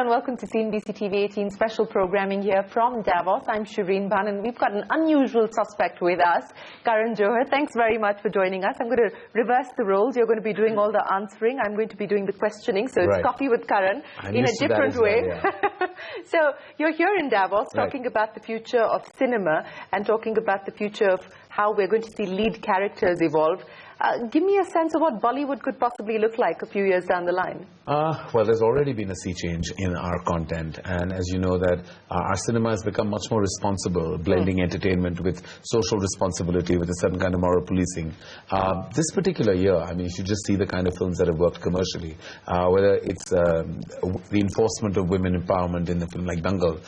and welcome to CNBC TV 18 special programming here from Davos. I'm Shireen Bhan and we've got an unusual suspect with us, Karan Johar. Thanks very much for joining us. I'm going to reverse the roles. You're going to be doing all the answering. I'm going to be doing the questioning. So it's coffee with Karan in a different way. Well, yeah. So you're here in Davos talking about the future of cinema and talking about the future of how we're going to see lead characters evolve. Give me a sense of what Bollywood could possibly look like a few years down the line. Well, there's already been a sea change in our content, and as you know that our cinema has become much more responsible, blending entertainment with social responsibility, with a certain kind of moral policing. This particular year, I mean, you should just see the kind of films that have worked commercially, whether it's the enforcement of women empowerment in the film like Dangal,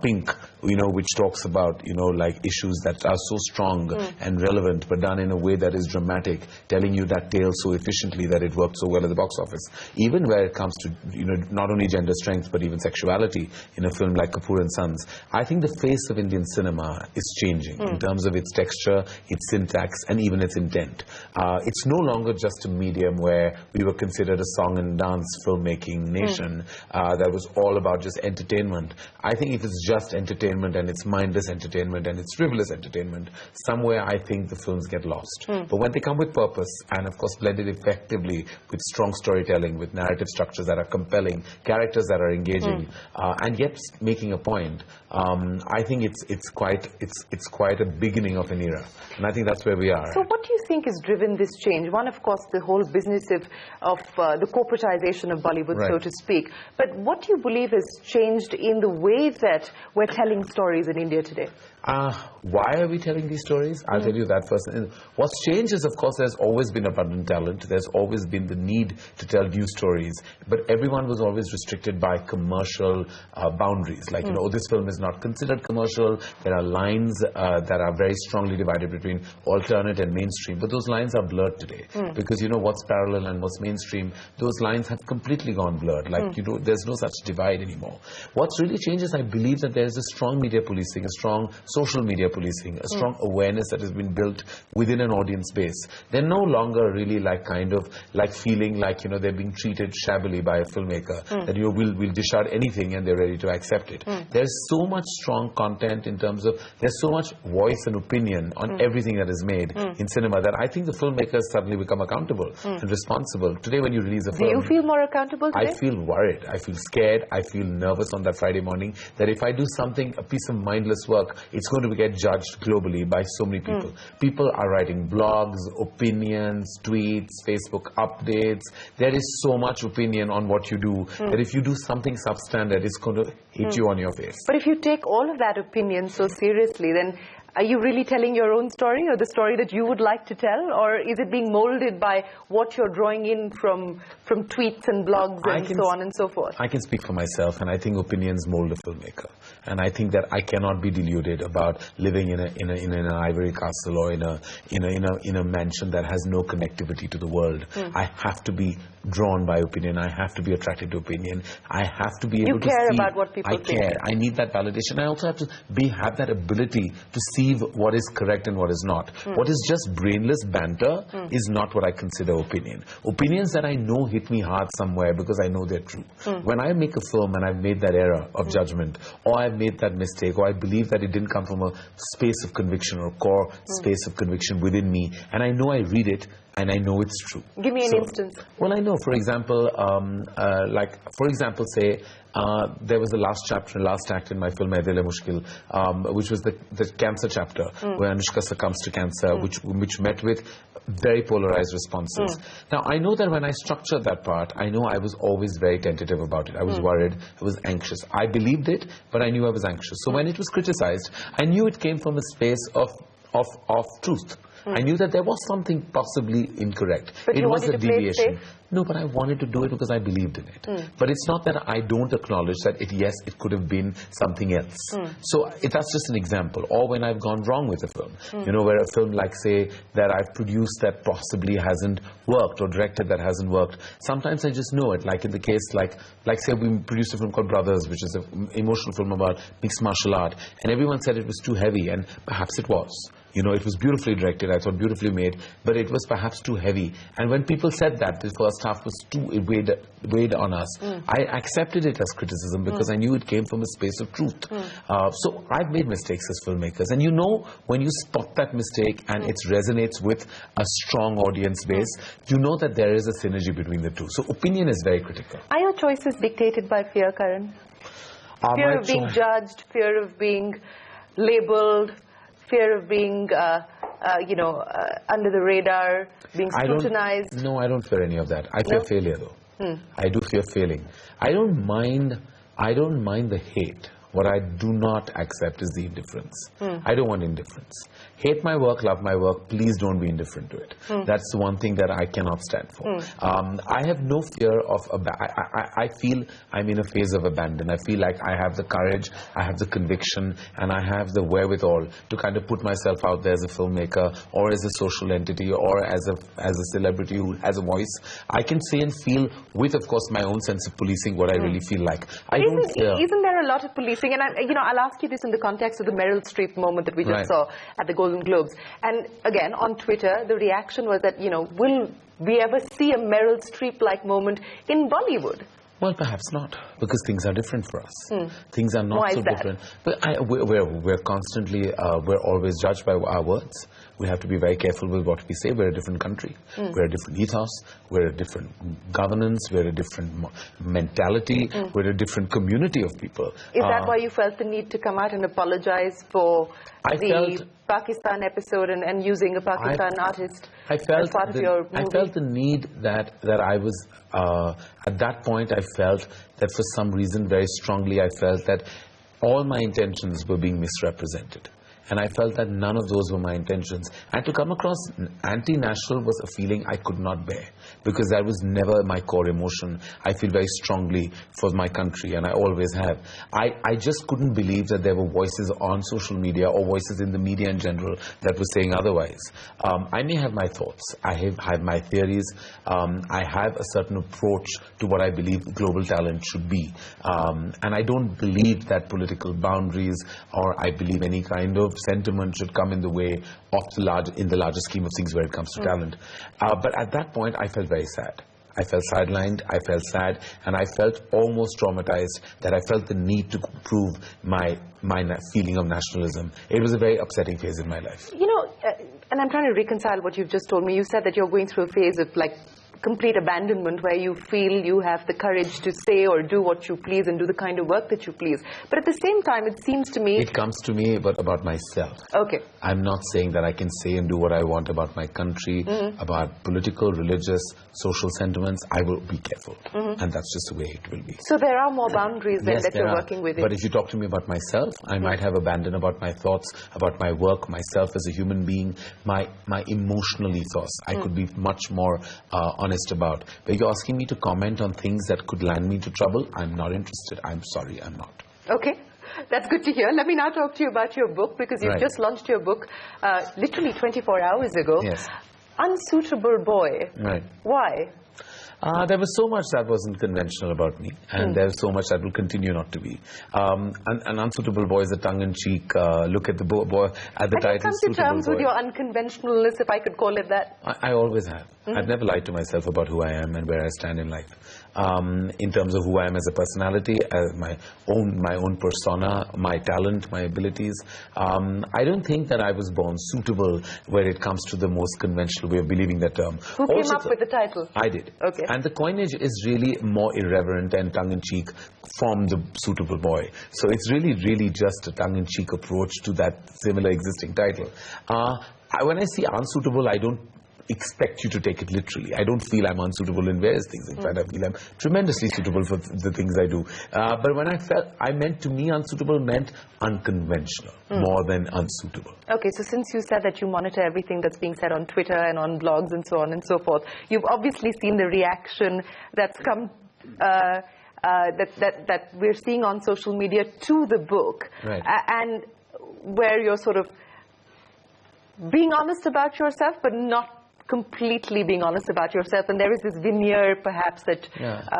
Pink, you know, which talks about, you know, like issues that are so strong and relevant, but done in a way that is dramatic, telling you that tale so efficiently that it worked so well at the box office. Even where it comes to, you know, not only gender strength but even sexuality in a film like Kapoor and Sons, I think the face of Indian cinema is changing in terms of its texture, its syntax and even its intent. It's no longer just a medium where we were considered a song and dance filmmaking nation that was all about just entertainment. I think if it's just entertainment and it's mindless entertainment and it's frivolous entertainment, somewhere I think the films get lost. But when they come with purpose and of course blended effectively with strong storytelling, with narrative structures that are compelling, characters that are engaging, and yet making a point, I think it's quite a beginning of an era, and I think that's where we are. So what do you think has driven this change? One, of course, the whole business of the corporatization of Bollywood, so to speak. But what do you believe has changed in the way that we're telling stories in India today? Why are we telling these stories? I'll tell you that first. What's changed is, of course, there's always been abundant talent. There's always been the need to tell new stories. But everyone was always restricted by commercial boundaries. Like, you know, this film is not considered commercial. There are lines that are very strongly divided between alternate and mainstream. But those lines are blurred today. Because, you know, what's parallel and what's mainstream, those lines have completely gone blurred. Like, you know, there's no such divide anymore. What's really changed is I believe that there's a strong media policing, a strong social media policing, a strong awareness that has been built within an audience base. They're no longer really like kind of like feeling like, you know, they're being treated shabbily by a filmmaker, that you know, we'll dish out anything and they're ready to accept it. There's so much strong content in terms of, there's so much voice and opinion on everything that is made in cinema that I think the filmmakers suddenly become accountable and responsible. Today when you release a film... Do you feel more accountable today? I feel worried. I feel scared. I feel nervous on that Friday morning that if I do something, a piece of mindless work, it's going to get judged globally by so many people. People are writing blogs, opinions, tweets, Facebook updates. There is so much opinion on what you do that if you do something substandard, it's going to hit you on your face. But if you take all of that opinion so seriously, then are you really telling your own story or the story that you would like to tell? Or is it being molded by what you're drawing in from tweets and blogs and so on and so forth? I can speak for myself, and I think opinions mold a filmmaker. And I think that I cannot be deluded about living in an ivory castle or in a mansion that has no connectivity to the world. I have to be drawn by opinion. I have to be attracted to opinion. I have to be able to see... You care about what people think. I care. I need that validation. I also have to have that ability to see what is correct and what is not. What is just brainless banter is not what I consider opinion. Opinions that I know hit me hard somewhere because I know they're true. When I make a film and I've made that error of judgment, or I've made that mistake, or I believe that it didn't come from a space of conviction or core space of conviction within me, and I know I read it and I know it's true. Give me an instance. Well, I know, for example, say, there was the last act in my film MERYL, which was the cancer chapter, where Anushka succumbs to cancer, which met with very polarized responses. Now, I know that when I structured that part, I know I was always very tentative about it. I was worried, I was anxious. I believed it, but I knew I was anxious. So when it was criticized, I knew it came from a space of truth. I knew that there was something possibly incorrect. But it was a deviation. No, but I wanted to do it because I believed in it. But it's not that I don't acknowledge that yes, it could have been something else. So that's just an example. Or when I've gone wrong with a film, you know, where a film like, say, that I've produced that possibly hasn't worked, or directed that hasn't worked. Sometimes I just know it. Like in the case, like say we produced a film called Brothers, which is an emotional film about mixed martial art, and everyone said it was too heavy, and perhaps it was. You know, it was beautifully directed, I thought beautifully made, but it was perhaps too heavy. And when people said that the first stuff was too weighed on us. I accepted it as criticism because I knew it came from a space of truth. So I've made mistakes as filmmakers, and you know when you spot that mistake and it resonates with a strong audience base, you know that there is a synergy between the two. So opinion is very critical. Are your choices dictated by fear, Karan? Fear of being judged, fear of being labelled, fear of being, under the radar, being scrutinized? No, I don't fear any of that. I fear failure, though. I do fear failing. I don't mind the hate. What I do not accept is the indifference. I don't want indifference. Hate my work, love my work, please don't be indifferent to it. That's the one thing that I cannot stand for. I have no fear of, I feel I'm in a phase of abandon. I feel like I have the courage, I have the conviction, and I have the wherewithal to kind of put myself out there as a filmmaker, or as a social entity, or as a celebrity who has a voice. I can say and feel, with of course my own sense of policing, what I really feel like. Isn't there a lot of policing? And I'll ask you this in the context of the MERYL STREEP moment that we just saw at the Golden Globes. And again, on Twitter, the reaction was that, will we ever see a MERYL STREEP-like moment in Bollywood? Well, perhaps not, because things are different for us. Things are not Why so is that? different. But we're constantly, we're always judged by our words. We have to be very careful with what we say. We're a different country. We're a different ethos. We're a different governance. We're a different mentality. We're a different community of people. Is that why you felt the need to come out and apologize for the Pakistan episode and using a Pakistan artist as part of your movie? I felt the need that I was, at that point I felt that for some reason very strongly I felt that all my intentions were being misrepresented. And I felt that none of those were my intentions. And to come across anti-national was a feeling I could not bear, because that was never my core emotion. I feel very strongly for my country, and I always have. I just couldn't believe that there were voices on social media or voices in the media in general that were saying otherwise. I may have my thoughts. I have my theories. I have a certain approach to what I believe global talent should be. And I don't believe that political boundaries, or I believe any kind of sentiment, should come in the way of the larger scheme of things where it comes to talent. But at that point I felt very sad. I felt sidelined, I felt sad, and I felt almost traumatized, that I felt the need to prove my feeling of nationalism. It was a very upsetting phase in my life. And I'm trying to reconcile what you've just told me. You said that you're going through a phase of complete abandonment, where you feel you have the courage to say or do what you please and do the kind of work that you please. But at the same time, it seems to me... It comes to me about myself. Okay. I'm not saying that I can say and do what I want about my country, about political, religious, social sentiments. I will be careful. And that's just the way it will be. So there are more boundaries then that you're working with. But if you talk to me about myself, I might have abandoned about my thoughts, about my work, myself as a human being, my emotional ethos. I could be much more honest about. But you're asking me to comment on things that could land me into trouble. I'm not interested. I'm sorry, I'm not. Okay. That's good to hear. Let me now talk to you about your book, because you've just launched your book literally 24 hours ago. Yes. Unsuitable Boy. Right. Why? There was so much that wasn't conventional about me, and there's so much that will continue not to be. An Unsuitable Boy is a tongue-in-cheek look at the boy at the title. Have you come to terms with your unconventionalness, if I could call it that? I always have. I've never lied to myself about who I am and where I stand in life. In terms of who I am as a personality, as my own persona, my talent, my abilities. I don't think that I was born suitable where it comes to the most conventional way of believing that term. Who came up with the title? I did. Okay. And the coinage is really more irreverent and tongue-in-cheek from the Suitable Boy. So it's really just a tongue-in-cheek approach to that similar existing title. When I see unsuitable, I don't expect you to take it literally. I don't feel I'm unsuitable in various things. In fact, I feel I'm tremendously suitable for the things I do. But when to me, unsuitable meant unconventional more than unsuitable. Okay, so since you said that you monitor everything that's being said on Twitter and on blogs and so on and so forth, you've obviously seen the reaction that's come that we're seeing on social media to the book, right. And where you're sort of being honest about yourself, but not completely being honest about yourself, and there is this veneer perhaps that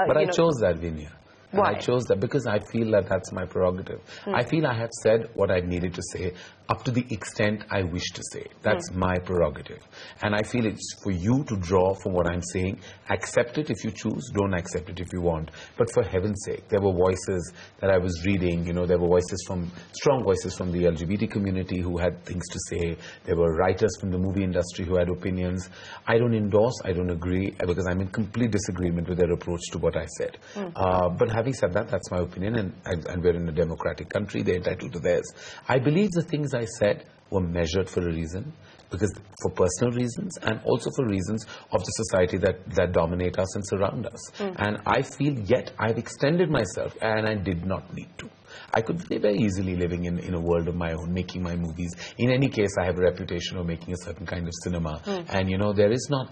but I chose that veneer. Why? And I chose that because I feel that that's my prerogative. I feel I have said what I needed to say up to the extent I wish to say. That's my prerogative. And I feel it's for you to draw from what I'm saying. Accept it if you choose, don't accept it if you want. But for heaven's sake, there were voices that I was reading, there were strong voices from the LGBT community who had things to say. There were writers from the movie industry who had opinions. I don't endorse, I don't agree, because I'm in complete disagreement with their approach to what I said. But having said that, that's my opinion, and we're in a democratic country, they're entitled to theirs. I believe the things I said were measured for a reason, because for personal reasons and also for reasons of the society that dominate us and surround us. And I feel yet I've extended myself, and I did not need to. I could be very easily living in a world of my own, making my movies. In any case, I have a reputation of making a certain kind of cinema. And there is not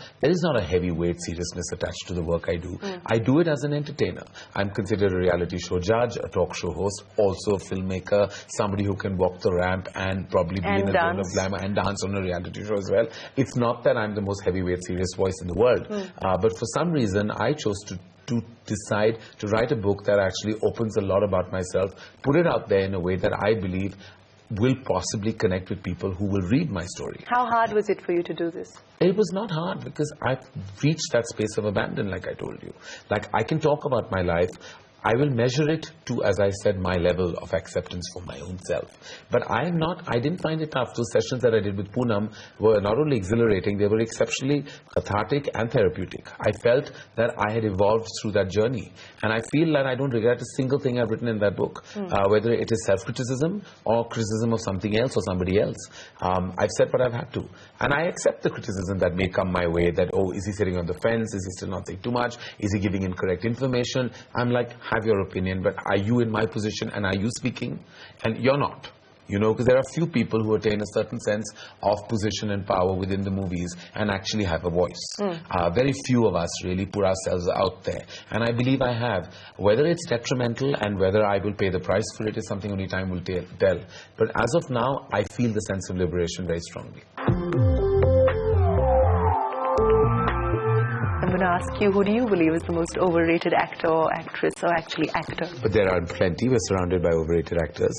a heavyweight seriousness attached to the work I do. I do it as an entertainer. I'm considered a reality show judge, a talk show host, also a filmmaker, somebody who can walk the ramp and probably be in a zone of glamour and dance on a reality show as well. It's not that I'm the most heavyweight serious voice in the world. But for some reason, I chose to decide to write a book that actually opens a lot about myself, put it out there in a way that I believe will possibly connect with people who will read my story. How hard was it for you to do this? It was not hard, because I've reached that space of abandon, like I told you. Like, I can talk about my life. I will measure it to, as I said, my level of acceptance for my own self. But I didn't find it tough. Those sessions that I did with Poonam were not only exhilarating, they were exceptionally cathartic and therapeutic. I felt that I had evolved through that journey. And I feel that I don't regret a single thing I've written in that book, whether it is self-criticism or criticism of something else or somebody else. I've said what I've had to. And I accept the criticism that may come my way, that, oh, is he sitting on the fence? Is he still not saying too much? Is he giving incorrect information? I'm like, have your opinion, but are you in my position and are you speaking? And you're not. Because there are few people who attain a certain sense of position and power within the movies and actually have a voice. Very few of us really put ourselves out there. And I believe I have. Whether it's detrimental and whether I will pay the price for it is something only time will tell. But as of now, I feel the sense of liberation very strongly. I'm going to ask you, who do you believe is the most overrated actor or actress, or actually actor? But there are plenty. We're surrounded by overrated actors.